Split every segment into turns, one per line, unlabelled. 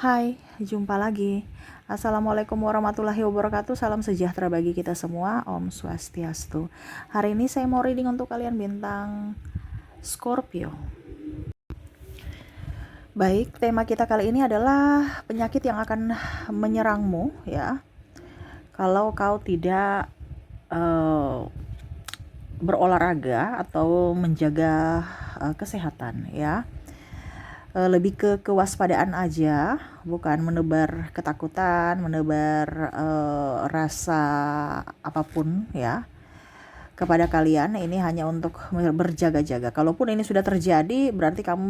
Hai, jumpa lagi. Assalamualaikum warahmatullahi wabarakatuh. Salam sejahtera bagi kita semua. Om Swastiastu. Hari ini saya mau reading untuk kalian bintang Scorpio. Baik, tema kita kali ini adalah penyakit yang akan menyerangmu ya. Kalau kau tidak berolahraga atau menjaga kesehatan ya. Lebih ke kewaspadaan aja, bukan menebar ketakutan, menebar rasa apapun ya kepada kalian. Ini hanya untuk berjaga-jaga. Kalaupun ini sudah terjadi, berarti kamu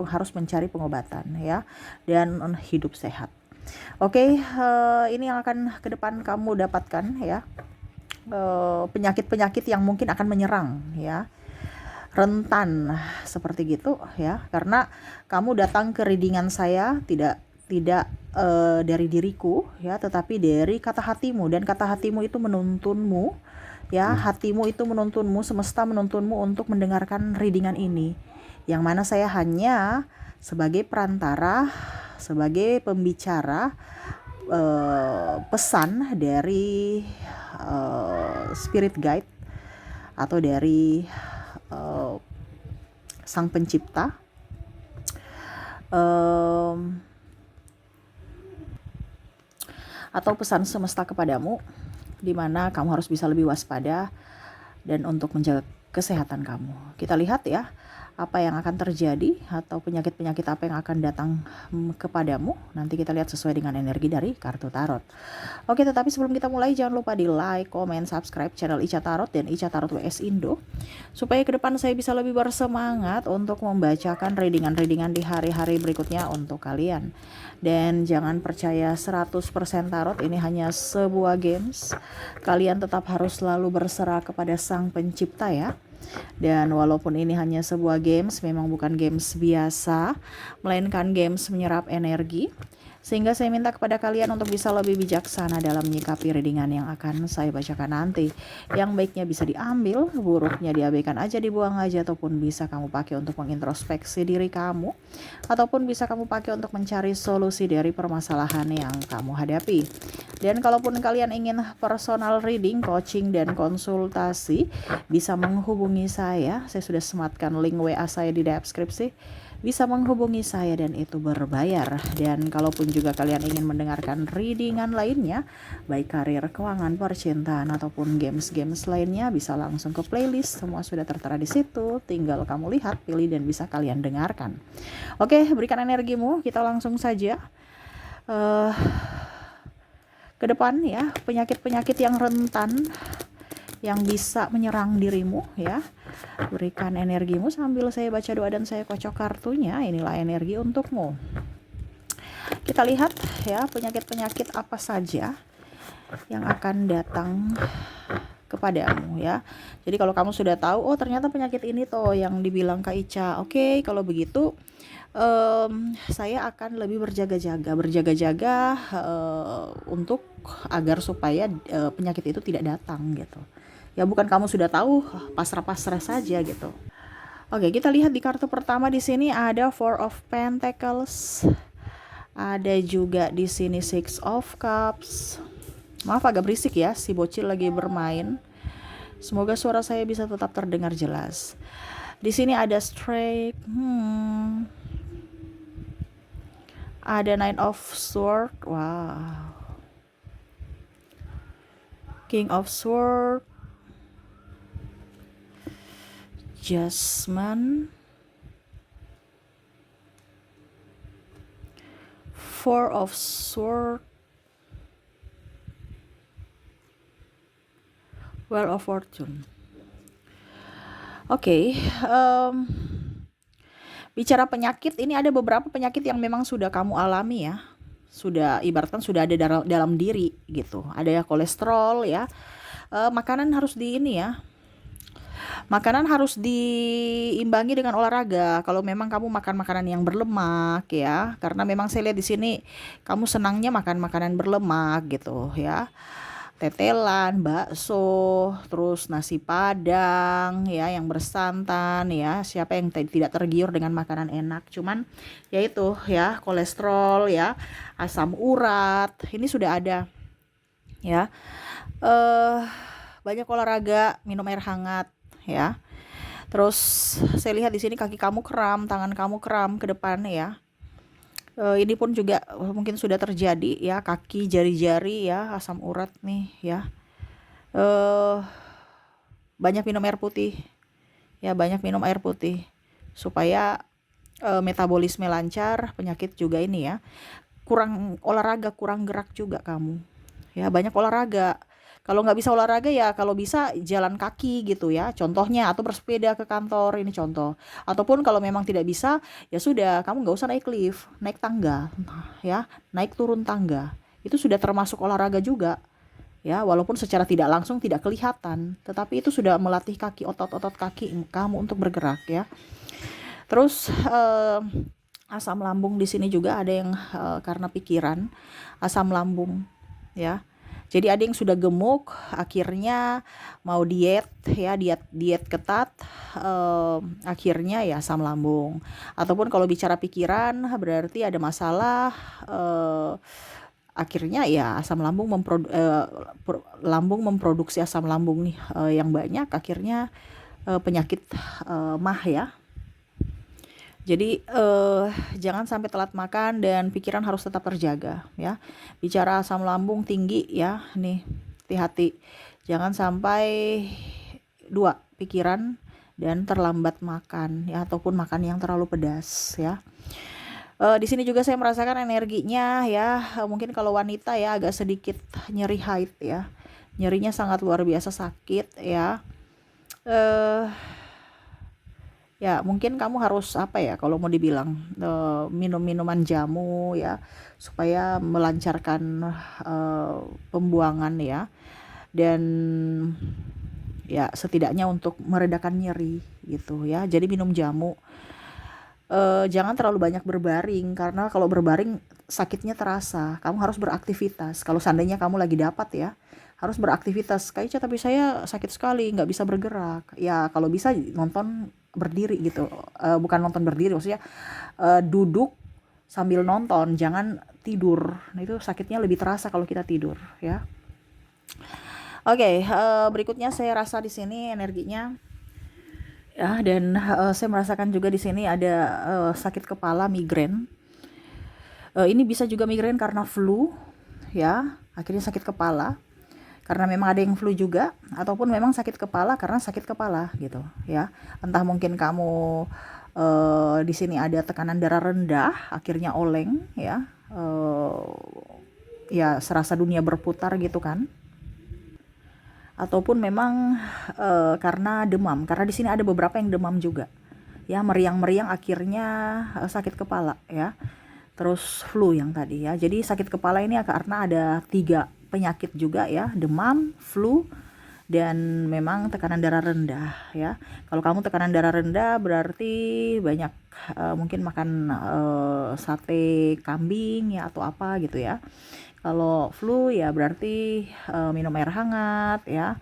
harus mencari pengobatan ya, dan hidup sehat. Oke, ini yang akan ke depan kamu dapatkan ya, penyakit-penyakit yang mungkin akan menyerang ya, rentan seperti gitu ya, karena kamu datang ke readingan saya tidak dari diriku ya, tetapi dari kata hatimu, dan kata hatimu itu menuntunmu ya, hatimu itu menuntunmu, semesta menuntunmu untuk mendengarkan readingan ini, yang mana saya hanya sebagai perantara, sebagai pembicara pesan dari spirit guide atau dari sang pencipta, atau pesan semesta kepadamu, di mana kamu harus bisa lebih waspada dan untuk menjaga kesehatan kamu. Kita lihat ya, apa yang akan terjadi atau penyakit-penyakit apa yang akan datang kepadamu. Nanti kita lihat sesuai dengan energi dari kartu tarot. Oke, tetapi sebelum kita mulai, jangan lupa di like, comment, subscribe channel Ica Tarot dan Ica Tarot WS Indo, supaya ke depan saya bisa lebih bersemangat untuk membacakan readingan-readingan di hari-hari berikutnya untuk kalian. Dan jangan percaya 100% tarot ini hanya sebuah games. Kalian tetap harus selalu berserah kepada sang pencipta ya. Dan walaupun ini hanya sebuah games, memang bukan games biasa, melainkan games menyerap energi. Sehingga saya minta kepada kalian untuk bisa lebih bijaksana dalam menyikapi readingan yang akan saya bacakan nanti. Yang baiknya bisa diambil, buruknya diabaikan aja, dibuang aja, ataupun bisa kamu pakai untuk mengintrospeksi diri kamu, ataupun bisa kamu pakai untuk mencari solusi dari permasalahan yang kamu hadapi. Dan kalaupun kalian ingin personal reading, coaching, dan konsultasi, bisa menghubungi saya. Saya sudah sematkan link WA saya di deskripsi. Bisa menghubungi saya dan itu berbayar. Dan kalaupun juga kalian ingin mendengarkan readingan lainnya, baik karir, keuangan, percintaan, ataupun games-games lainnya, bisa langsung ke playlist. Semua sudah tertera di situ. Tinggal kamu lihat, pilih, dan bisa kalian dengarkan. Oke, berikan energimu. Kita langsung saja ke depan ya, penyakit-penyakit yang rentan yang bisa menyerang dirimu ya. Berikan energimu sambil saya baca doa dan saya kocok kartunya. Inilah energi untukmu. Kita lihat ya, penyakit-penyakit apa saja yang akan datang kepadamu ya. Jadi kalau kamu sudah tahu, oh ternyata penyakit ini toh yang dibilang Kak Ica. Oke, kalau begitu saya akan lebih berjaga-jaga untuk agar supaya penyakit itu tidak datang gitu. Ya bukan kamu sudah tahu, pasrah-pasrah saja gitu. Oke, kita lihat di kartu pertama di sini ada Four of Pentacles. Ada juga di sini Six of Cups. Maaf agak berisik ya, si bocil lagi bermain. Semoga suara saya bisa tetap terdengar jelas. Di sini ada Straight. Ada Nine of Swords. Wow. King of Swords. Adjustment. Four of Swords. Wheel of Fortune. Oke, bicara penyakit, ini ada beberapa penyakit yang memang sudah kamu alami ya. Sudah ibaratkan sudah ada dalam diri gitu. Ada ya kolesterol ya. Makanan harus Makanan harus diimbangi dengan olahraga. Kalau memang kamu makan makanan yang berlemak ya, karena memang saya lihat di sini kamu senangnya makan makanan berlemak gitu ya. tetelan, bakso, terus nasi padang ya yang bersantan ya. Siapa yang tidak tergiur dengan makanan enak? Cuman ya itu ya, kolesterol ya, asam urat, ini sudah ada ya. Eh banyak olahraga, minum air hangat ya. Terus saya lihat di sini kaki kamu kram, tangan kamu kram ke depan ya. Ini pun juga mungkin sudah terjadi ya, kaki, jari-jari ya, asam urat nih ya. eh Banyak minum air putih ya, banyak minum air putih supaya metabolisme lancar. Penyakit juga ini ya, kurang olahraga, kurang gerak juga kamu ya. Banyak olahraga, kalau nggak bisa olahraga ya kalau bisa jalan kaki gitu ya contohnya, atau bersepeda ke kantor, ini contoh. Ataupun kalau memang tidak bisa ya sudah, kamu nggak usah naik lift, naik tangga ya, naik turun tangga itu sudah termasuk olahraga juga ya, walaupun secara tidak langsung tidak kelihatan, tetapi itu sudah melatih kaki, otot-otot kaki kamu untuk bergerak ya. Terus asam lambung di sini juga ada yang karena pikiran, asam lambung ya. Jadi ada yang sudah gemuk, akhirnya mau diet ya, diet ketat, akhirnya ya asam lambung. Ataupun kalau bicara pikiran berarti ada masalah, akhirnya ya asam lambung lambung memproduksi asam lambung nih yang banyak, akhirnya penyakit mah ya. Jadi jangan sampai telat makan dan pikiran harus tetap terjaga ya. Bicara asam lambung tinggi ya, nih hati-hati. Jangan sampai dua, pikiran dan terlambat makan ya, ataupun makan yang terlalu pedas ya. Di sini juga saya merasakan energinya ya, mungkin kalau wanita ya agak sedikit nyeri haid ya. Nyerinya sangat luar biasa sakit ya. Eh Ya mungkin kamu harus apa ya, kalau mau dibilang minum minuman jamu ya supaya melancarkan pembuangan ya, dan ya setidaknya untuk meredakan nyeri gitu ya. Jadi minum jamu, jangan terlalu banyak berbaring, karena kalau berbaring sakitnya terasa. Kamu harus beraktivitas. Kalau seandainya kamu lagi dapat ya, harus beraktivitas. Kayaknya tapi saya sakit sekali, nggak bisa bergerak. Ya kalau bisa nonton berdiri gitu. Bukan nonton berdiri, maksudnya duduk sambil nonton, jangan tidur. Nah, itu sakitnya lebih terasa kalau kita tidur ya. Oke, berikutnya saya rasa di sini energinya ya, dan saya merasakan juga di sini ada sakit kepala, migrain. Ini bisa juga migrain karena flu ya, akhirnya sakit kepala karena memang ada yang flu juga, ataupun memang sakit kepala karena sakit kepala gitu ya. Entah mungkin kamu di sini ada tekanan darah rendah, akhirnya oleng ya, ya serasa dunia berputar gitu kan. Ataupun memang karena demam, karena di sini ada beberapa yang demam juga ya, meriang-meriang akhirnya sakit kepala ya. Terus flu yang tadi ya. Jadi sakit kepala ini karena ada 3 penyakit juga ya, demam, flu, dan memang tekanan darah rendah ya. Kalau kamu tekanan darah rendah berarti banyak mungkin makan sate kambing ya atau apa gitu ya. Kalau flu ya berarti minum air hangat ya.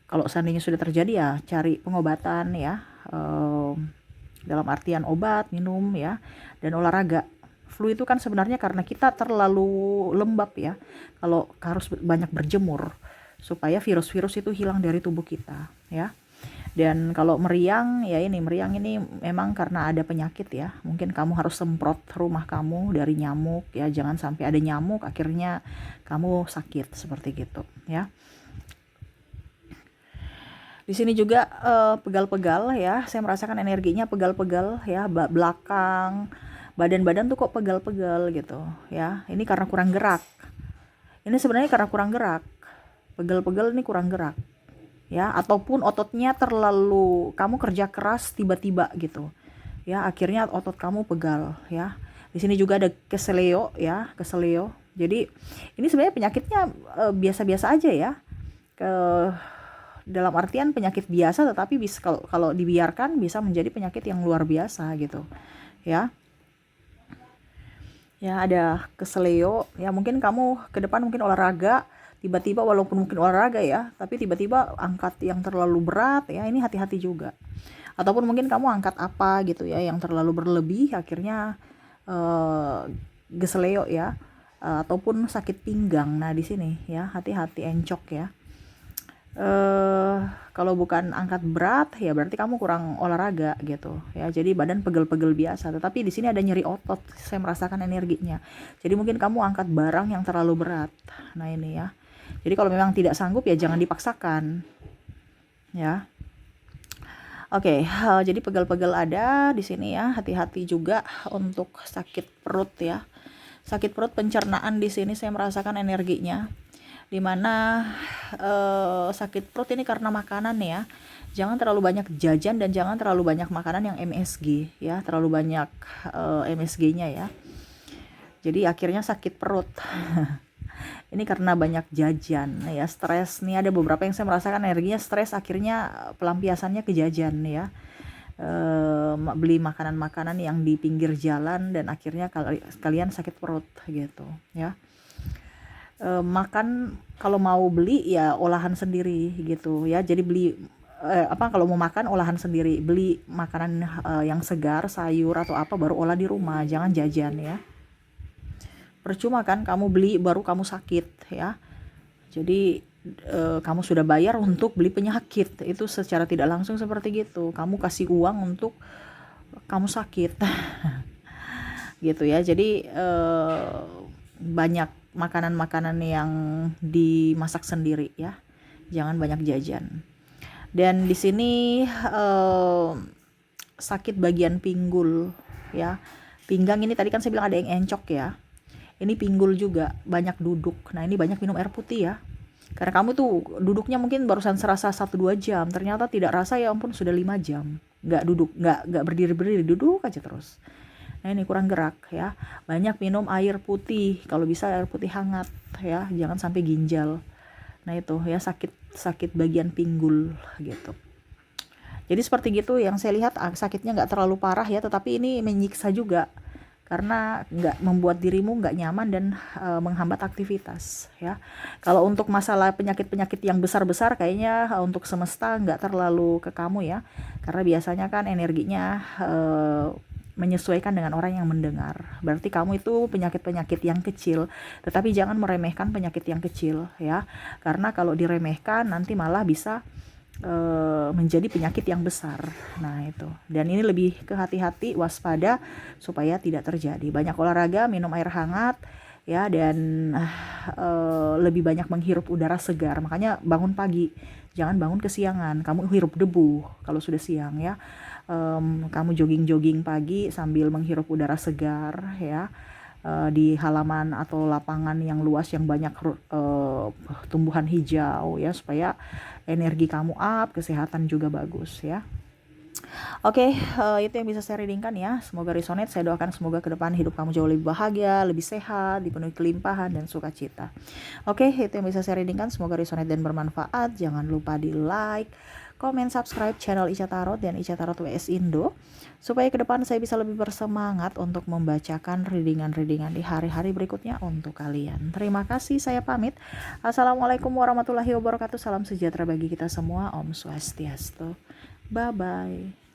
Kalau seandainya sudah terjadi ya cari pengobatan ya, dalam artian obat, minum ya, dan olahraga. Flu itu kan sebenarnya karena kita terlalu lembab ya. Kalau harus banyak berjemur supaya virus-virus itu hilang dari tubuh kita ya. Dan kalau meriang ya, ini meriang ini memang karena ada penyakit ya. Mungkin kamu harus semprot rumah kamu dari nyamuk ya. Jangan sampai ada nyamuk akhirnya kamu sakit seperti gitu ya. Di sini juga pegal-pegal ya. Saya merasakan energinya pegal-pegal ya, belakang badan-badan tuh kok pegal-pegal gitu ya. Ini karena kurang gerak. Ini sebenarnya karena kurang gerak. Pegal-pegal ini kurang gerak ya, ataupun ototnya terlalu, kamu kerja keras tiba-tiba gitu ya, akhirnya otot kamu pegal ya. Di sini juga ada keseleo ya, keseleo. Jadi ini sebenarnya penyakitnya biasa-biasa aja ya, dalam artian penyakit biasa, tetapi bisa kalau dibiarkan bisa menjadi penyakit yang luar biasa gitu ya. Ya, ada keseleo. Ya, mungkin kamu ke depan mungkin olahraga, tiba-tiba walaupun mungkin olahraga ya, tapi tiba-tiba angkat yang terlalu berat ya, ini hati-hati juga. Ataupun mungkin kamu angkat apa gitu ya yang terlalu berlebih, akhirnya eh, geseleo ya. Ataupun sakit pinggang. Nah, di sini ya, hati-hati encok ya. Kalau bukan angkat berat ya berarti kamu kurang olahraga gitu ya, jadi badan pegel-pegel biasa, tetapi di sini ada nyeri otot, saya merasakan energinya. Jadi mungkin kamu angkat barang yang terlalu berat. Nah, ini ya, jadi kalau memang tidak sanggup ya jangan dipaksakan ya. Oke, jadi pegel-pegel ada di sini ya, hati-hati juga untuk sakit perut ya. Sakit perut, pencernaan, di sini saya merasakan energinya, dimana sakit perut ini karena makanan ya. Jangan terlalu banyak jajan dan jangan terlalu banyak makanan yang MSG ya, terlalu banyak MSG-nya ya, jadi akhirnya sakit perut. Ini karena banyak jajan ya, stres nih, ada beberapa yang saya merasakan energinya stres, akhirnya pelampiasannya ke jajan ya. Beli makanan-makanan yang di pinggir jalan dan akhirnya kalian sakit perut gitu ya. Makan kalau mau beli ya olahan sendiri gitu ya, jadi beli kalau mau makan olahan sendiri, beli makanan yang segar, sayur atau apa baru olah di rumah, jangan jajan ya. Percuma kan kamu beli baru kamu sakit ya. Jadi kamu sudah bayar untuk beli penyakit, itu secara tidak langsung seperti gitu, kamu kasih uang untuk kamu sakit. Gitu ya. Jadi banyak makanan-makanan yang dimasak sendiri ya, jangan banyak jajan. Dan di sini sakit bagian pinggul ya, pinggang ini tadi kan saya bilang ada yang encok ya, ini pinggul juga, banyak duduk. Nah, ini banyak minum air putih ya, karena kamu tuh duduknya mungkin barusan serasa 1-2 jam, ternyata tidak rasa ya ampun sudah 5 jam nggak duduk, nggak berdiri, duduk aja terus. Nah, ini kurang gerak ya. Banyak minum air putih, kalau bisa air putih hangat ya, jangan sampai ginjal. Nah, itu ya, sakit bagian pinggul gitu. Jadi seperti gitu yang saya lihat, sakitnya nggak terlalu parah ya, tetapi ini menyiksa juga karena nggak membuat dirimu nggak nyaman dan menghambat aktivitas ya. Kalau untuk masalah penyakit-penyakit yang besar-besar kayaknya untuk semesta nggak terlalu ke kamu ya, karena biasanya kan energinya menyesuaikan dengan orang yang mendengar. Berarti kamu itu penyakit-penyakit yang kecil, tetapi jangan meremehkan penyakit yang kecil ya, karena kalau diremehkan nanti malah bisa menjadi penyakit yang besar. Nah, itu. Dan ini lebih ke hati-hati, waspada supaya tidak terjadi. Banyak olahraga, minum air hangat ya, dan lebih banyak menghirup udara segar. Makanya bangun pagi, jangan bangun kesiangan. Kamu hirup debu kalau sudah siang ya. Kamu jogging-jogging pagi sambil menghirup udara segar ya, di halaman atau lapangan yang luas yang banyak tumbuhan hijau ya, supaya energi kamu up, kesehatan juga bagus ya. Oke, itu yang bisa saya readingkan ya. Semoga resonate. Saya doakan semoga ke depan hidup kamu jauh lebih bahagia, lebih sehat, dipenuhi kelimpahan dan sukacita. Oke, itu yang bisa saya readingkan. Semoga resonate dan bermanfaat. Jangan lupa di like, komen, subscribe channel Ica Tarot dan Ica Tarot WS Indo, supaya ke depan saya bisa lebih bersemangat untuk membacakan readingan-readingan di hari-hari berikutnya untuk kalian. Terima kasih, saya pamit. Assalamualaikum warahmatullahi wabarakatuh. Salam sejahtera bagi kita semua. Om Swastiastu. Bye-bye.